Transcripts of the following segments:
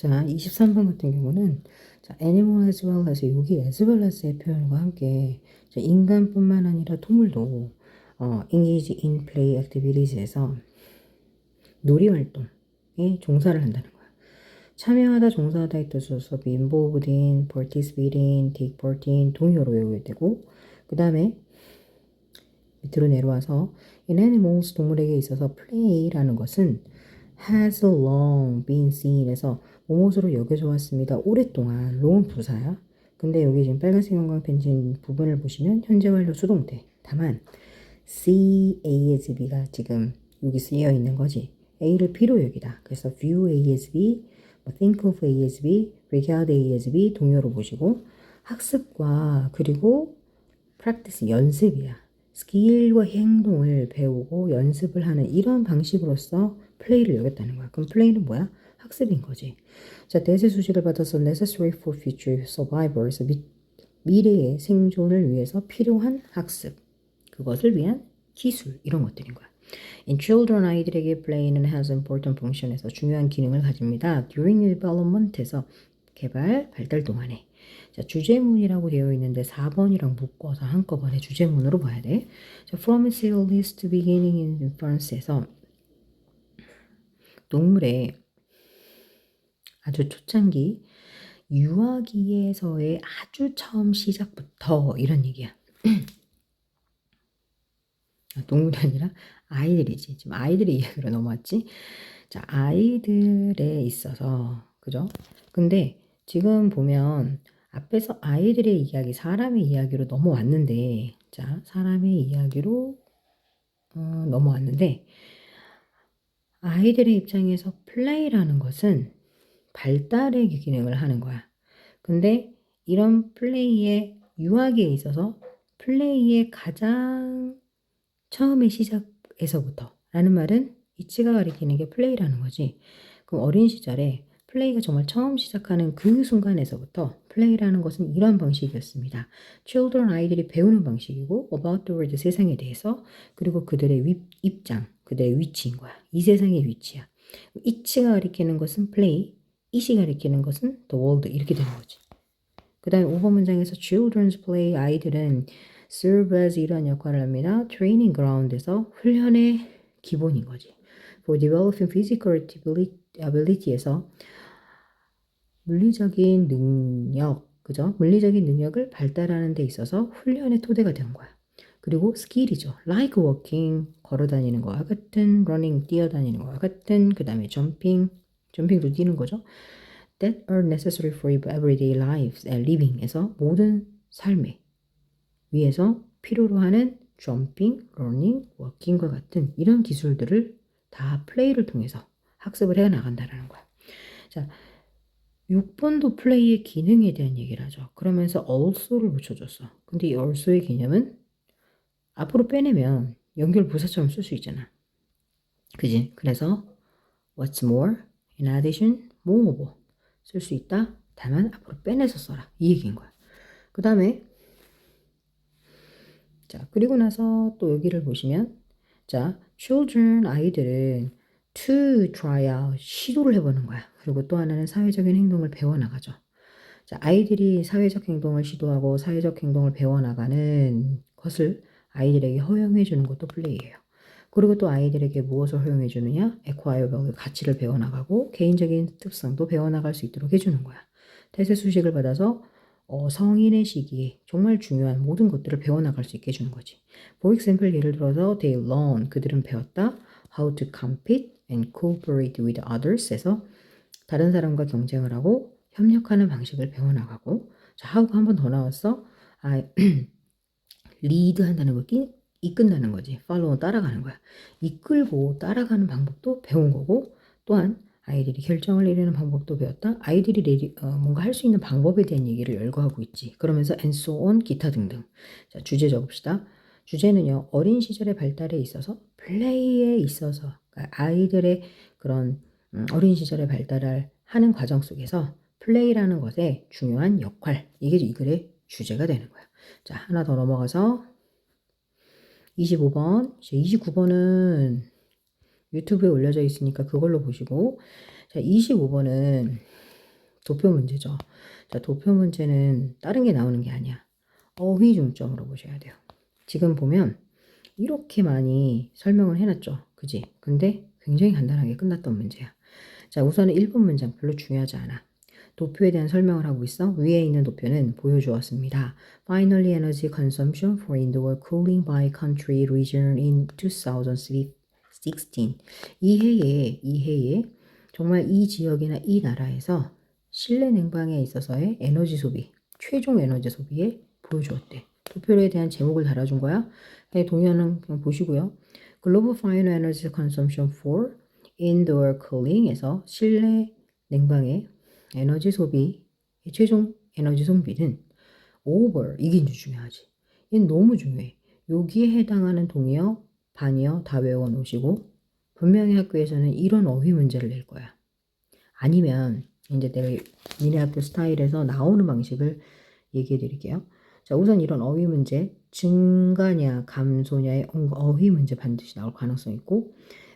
자, 23번 같은 경우는 자, animal as well as 여기 as well as의 표현과 함께 자, 인간뿐만 아니라 동물도 engage in play activities에서 놀이 활동에 종사를 한다는 거야. 참여하다, 종사하다의 뜻으로서 be involved in, participate in, take part in 동의어로 외워야 되고 그 다음에 밑으로 내려와서 in animals 동물에게 있어서 play라는 것은 has long been seen 에서 뭐뭇으로 여겨져 왔습니다. 오랫동안 long은 부사야. 근데 여기 지금 빨간색 형광 펜진 부분을 보시면 현재 완료 수동태. 다만 see A as B가 지금 여기 쓰여 있는 거지. A를 B로 여기다. 그래서 view A as B, think of A as B, regard A as B 동의어로 보시고 학습과 그리고 practice 연습이야. 스킬과 행동을 배우고 연습을 하는 이런 방식으로서 플레이를 여겼다는 거야. 그럼 플레이는 뭐야? 학습인 거지. 자, 대세 수식을 받아서 necessary for future survivors 미래의 생존을 위해서 필요한 학습. 그것을 위한 기술 이런 것들인 거야. In children 아이들에게 play는 has important function에서 중요한 기능을 가집니다. During development에서 개발 발달 동안에 자, 주제문이라고 되어 있는데 4번이랑 묶어서 한꺼번에 주제문으로 봐야 돼. 자, from its earliest beginning in infance에서 동물의 아주 초창기 유아기에서의 아주 처음 시작부터 이런 얘기야. 동물이 아니라 아이들이지. 지금 아이들의 이야기로 넘어왔지. 자, 아이들에 있어서 그죠? 근데 지금 보면 앞에서 아이들의 이야기, 사람의 이야기로 넘어왔는데 자, 사람의 이야기로 넘어왔는데 아이들의 입장에서 플레이라는 것은 발달의 기능을 하는 거야. 근데 이런 플레이의 유아기에 있어서 플레이의 가장 처음의 시작에서부터 라는 말은 이치가 가리키는 게 플레이라는 거지. 그럼 어린 시절에 플레이가 정말 처음 시작하는 그 순간에서부터 플레이라는 것은 이런 방식이었습니다. children 아이들이 배우는 방식이고 about the world 세상에 대해서 그리고 그들의 입장, 그들의 위치인 거야. 이 세상의 위치야. 이치가 가리키는 것은 플레이, 이시 가리키는 것은 the world 이렇게 되는 거지. 그 다음에 5번 문장에서 children's play 아이들은 serve as 이런 역할을 합니다. training ground에서 훈련의 기본인 거지. for developing physical ability에서 물리적인 능력, 그죠? 물리적인 능력을 발달하는 데 있어서 훈련의 토대가 되는 거야. 그리고 스킬이죠. like walking, 걸어 다니는 거와 같은, running, 뛰어다니는 거와 같은, 그 다음에 jumping도 뛰는 거죠. that are necessary for everyday lives and living에서 모든 삶에 위해서 필요로 하는 jumping, running, walking과 같은 이런 기술들을 다 플레이를 통해서 학습을 해 나간다는 거야. 자, 6번도 플레이의 기능에 대한 얘기를 하죠. 그러면서 also를 붙여줬어. 근데 이 also의 개념은 앞으로 빼내면 연결 부사처럼 쓸 수 있잖아. 그지? 그래서 what's more, in addition, 뭐뭐 쓸 수 있다. 다만 앞으로 빼내서 써라. 이 얘기인 거야. 그 다음에 자, 그리고 나서 또 여기를 보시면 자, children 아이들은 to try out 시도를 해보는 거야. 그리고 또 하나는 사회적인 행동을 배워나가죠. 자, 아이들이 사회적 행동을 시도하고 사회적 행동을 배워나가는 것을 아이들에게 허용해 주는 것도 플레이예요. 그리고 또 아이들에게 무엇을 허용해 주느냐? acquire value, 가치를 배워나가고 개인적인 특성도 배워나갈 수 있도록 해주는 거야. 대세 수식을 받아서 성인의 시기에 정말 중요한 모든 것들을 배워나갈 수 있게 해주는 거지. For example, 예를 들어서 they learn, 그들은 배웠다. How to compete and cooperate with others 에서 다른 사람과 경쟁을 하고 협력하는 방식을 배워나가고 자, how가 한 번 더 나왔어. lead 한다는 거 이끈다는 거지. follow 따라가는 거야. 이끌고 따라가는 방법도 배운 거고 또한 아이들이 결정을 내리는 방법도 배웠다. 아이들이 뭔가 할 수 있는 방법에 대한 얘기를 열거하고 있지. 그러면서 and so on 기타 등등. 자, 주제 적읍시다. 주제는요. 어린 시절의 발달에 있어서 플레이에 있어서 그러니까 아이들의 그런 어린 시절의 발달을 하는 과정 속에서 플레이라는 것의 중요한 역할 이게 이 글의 주제가 되는 거야. 자, 하나 더 넘어가서 25번, 29번은 유튜브에 올려져 있으니까 그걸로 보시고 자, 25번은 도표 문제죠. 자, 도표 문제는 다른 게 나오는 게 아니야. 어휘 중점으로 보셔야 돼요. 지금 보면 이렇게 많이 설명을 해놨죠. 그지? 근데 굉장히 간단하게 끝났던 문제야. 자, 우선은 1번 문장 별로 중요하지 않아. 도표에 대한 설명을 하고 있어. 위에 있는 도표는 보여주었습니다. Finally, energy consumption for indoor cooling by country region in 2016. 이 해에 정말 이 지역이나 이 나라에서 실내 냉방에 있어서의 에너지 소비, 최종 에너지 소비에 보여주었대. 도표에 대한 제목을 달아준 거야. 동의어는 그냥 보시고요. Global Final Energy Consumption for Indoor Cooling에서 실내 냉방의 에너지 소비, 최종 에너지 소비는 over, 이게 이제 중요하지. 얘는 너무 중요해. 여기에 해당하는 동의어, 반의어 다 외워 놓으시고 분명히 학교에서는 이런 어휘 문제를 낼 거야. 아니면 이제 내가 니네 학교 스타일에서 나오는 방식을 얘기해 드릴게요. 자, 우선 이런 어휘 문제, 증가냐 감소냐의 어휘 문제 반드시 나올 가능성이 있고,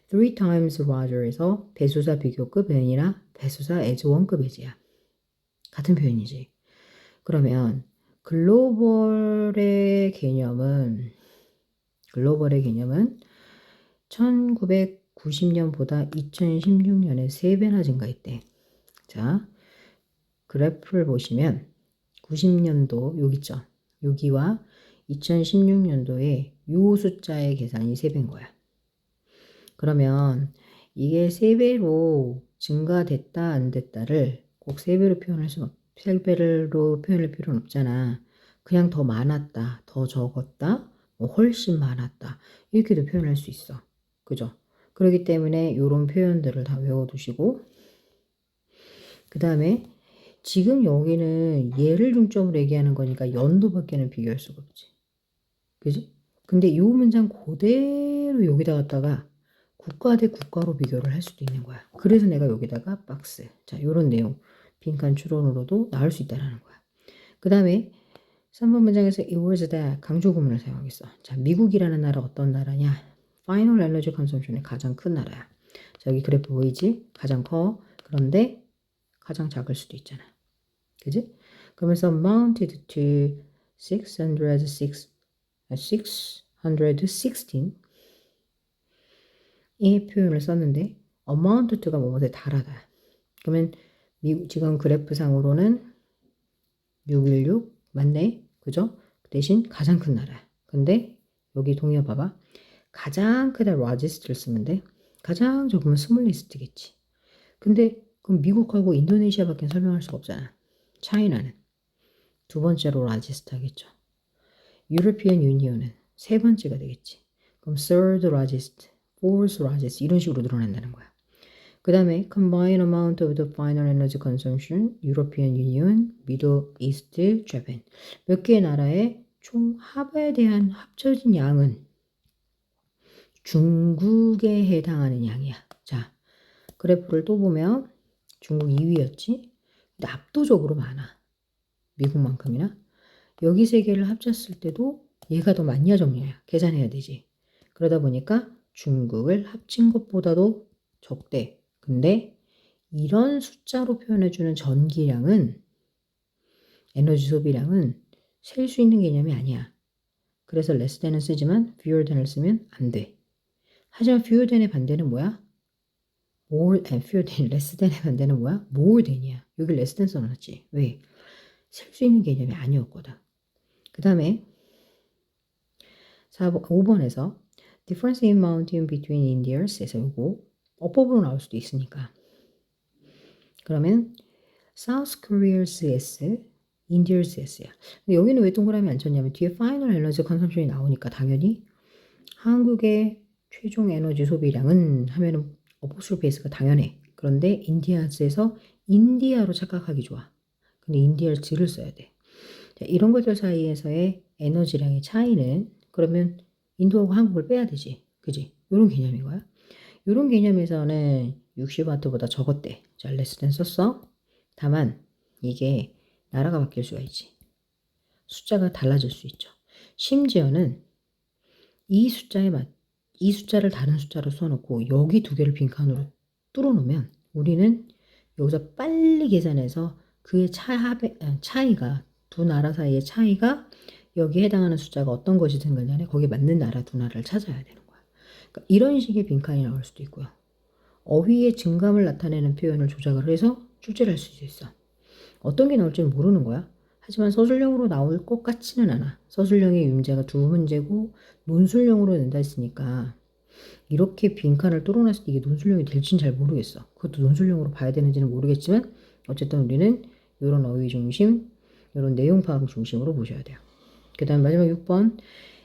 three times larger에서 배수사 비교급 a이나 배수사 as 원급 as야. 같은 표현이지. 그러면 글로벌의 개념은 1990년보다 2016년에 3배나 증가했대. 자, 그래프를 보시면 90년도 여기 있죠. 여기와 2016년도에 요 숫자의 계산이 3배인 거야. 그러면 이게 3배로 증가됐다 안 됐다를 꼭 3배로 표현할 수는 3배로 표현할 필요는 없잖아. 그냥 더 많았다, 더 적었다, 뭐 훨씬 많았다 이렇게도 표현할 수 있어. 그죠? 그렇기 때문에 이런 표현들을 다 외워두시고, 그 다음에 지금 여기는 얘를 중점으로 얘기하는 거니까 연도밖에는 비교할 수가 없지. 그지? 근데 이 문장 그대로 여기다 갖다가 국가 대 국가로 비교를 할 수도 있는 거야. 그래서 내가 여기다가 박스, 자, 요런 내용 빈칸 추론으로도 나올 수 있다는 거야. 그 다음에 3번 문장에서 it was that 강조 구문을 사용하겠어. 자, 미국이라는 나라 어떤 나라냐? Final Energy Consumption의 가장 큰 나라야. 자, 여기 그래프 보이지? 가장 커. 그런데 가장 작을 수도 있잖아. 그지? 그러면서 amounted to 616 이 표현을 썼는데 amount to가 뭐뭐에 달하다. 그러면 지금 그래프상으로는 616 맞네? 그죠? 그 대신 가장 큰 나라. 근데 여기 동의어 봐봐. 가장 크다 largest를 쓰면 돼. 가장 적으면 smallest겠지. 근데 그럼 미국하고 인도네시아밖에 설명할 수가 없잖아. 차이나는 두 번째로 largest 하겠죠. European Union은 세 번째가 되겠지. 그럼 third largest, fourth largest 이런 식으로 늘어난다는 거야. 그 다음에 combined amount of the final energy consumption, European Union, Middle East, Japan 몇 개의 나라의 총 합에 대한 합쳐진 양은 중국에 해당하는 양이야. 자, 그래프를 또 보면 중국 2위였지? 근데 압도적으로 많아. 미국만큼이나. 여기 세 개를 합쳤을 때도 얘가 더 많냐 적냐야. 계산해야 되지. 그러다 보니까 중국을 합친 것보다도 적대. 근데 이런 숫자로 표현해주는 전기량은, 에너지 소비량은 셀 수 있는 개념이 아니야. 그래서 less than은 쓰지만 fewer than을 쓰면 안 돼. 하지만 fewer than의 반대는 뭐야? more and fewer than, less than의 반대는 뭐야? more than이야. 여기 less than 써놨지. 왜? 셀 수 있는 개념이 아니었거든. 그 다음에 5번에서 difference in mountain between Indias에서 요거 어법으로 나올 수도 있으니까. 그러면 South Korea's S, India's S야. 근데 여기는 왜 동그라미 안 쳤냐면 뒤에 Final Energy Consumption이 나오니까 당연히 한국의 최종 에너지 소비량은 하면은 어법수로 베이스가 당연해. 그런데 인디아즈에서 인디아로 착각하기 좋아. 근데 인디아즈를 써야 돼. 자, 이런 것들 사이에서의 에너지량의 차이는 그러면 인도하고 한국을 빼야 되지. 그지? 이런 개념인 거야. 이런 개념에서는 60W보다 적었대. 자, less than 썼어. 다만 이게 나라가 바뀔 수가 있지. 숫자가 달라질 수 있죠. 심지어는 이 숫자를 다른 숫자로 써놓고 여기 두 개를 빈칸으로 뚫어놓으면 우리는 여기서 빨리 계산해서 그의 차이가 두 나라 사이의 차이가 여기에 해당하는 숫자가 어떤 것이든 간에 거기에 맞는 나라 두 나라를 찾아야 되는 거야. 그러니까 이런 식의 빈칸이 나올 수도 있고요. 어휘의 증감을 나타내는 표현을 조작을 해서 출제를 할 수도 있어. 어떤 게 나올지는 모르는 거야. 하지만 서술형으로 나올 것 같지는 않아. 서술형의 문제가 두 문제고 논술형으로 낸다 했으니까 이렇게 빈칸을 뚫어놨을 때 이게 논술형이 될지는 잘 모르겠어. 그것도 논술형으로 봐야 되는지는 모르겠지만 어쨌든 우리는 이런 어휘 중심, 이런 내용 파악 중심으로 보셔야 돼요. 그 다음 마지막 6번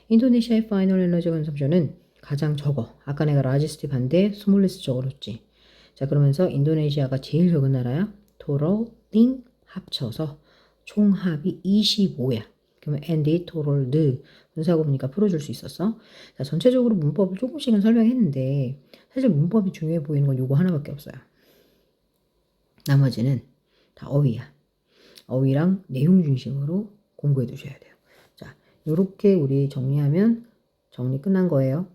인도네시아의 파이널 에너지 컨섬션은 가장 적어. 아까 내가 라지스트 반대 스몰리스 적어줬지. 자 그러면서 인도네시아가 제일 적은 나라야. 토럴, 띵 합쳐서 총합이 25야. 그러면 and total 느 분사고 보니까 풀어줄 수 있었어. 자 전체적으로 문법을 조금씩은 설명했는데 사실 문법이 중요해 보이는 건 요거 하나밖에 없어요. 나머지는 다 어휘야. 어휘랑 내용 중심으로 공부해 두셔야 돼요. 자, 요렇게 우리 정리하면 정리 끝난 거예요.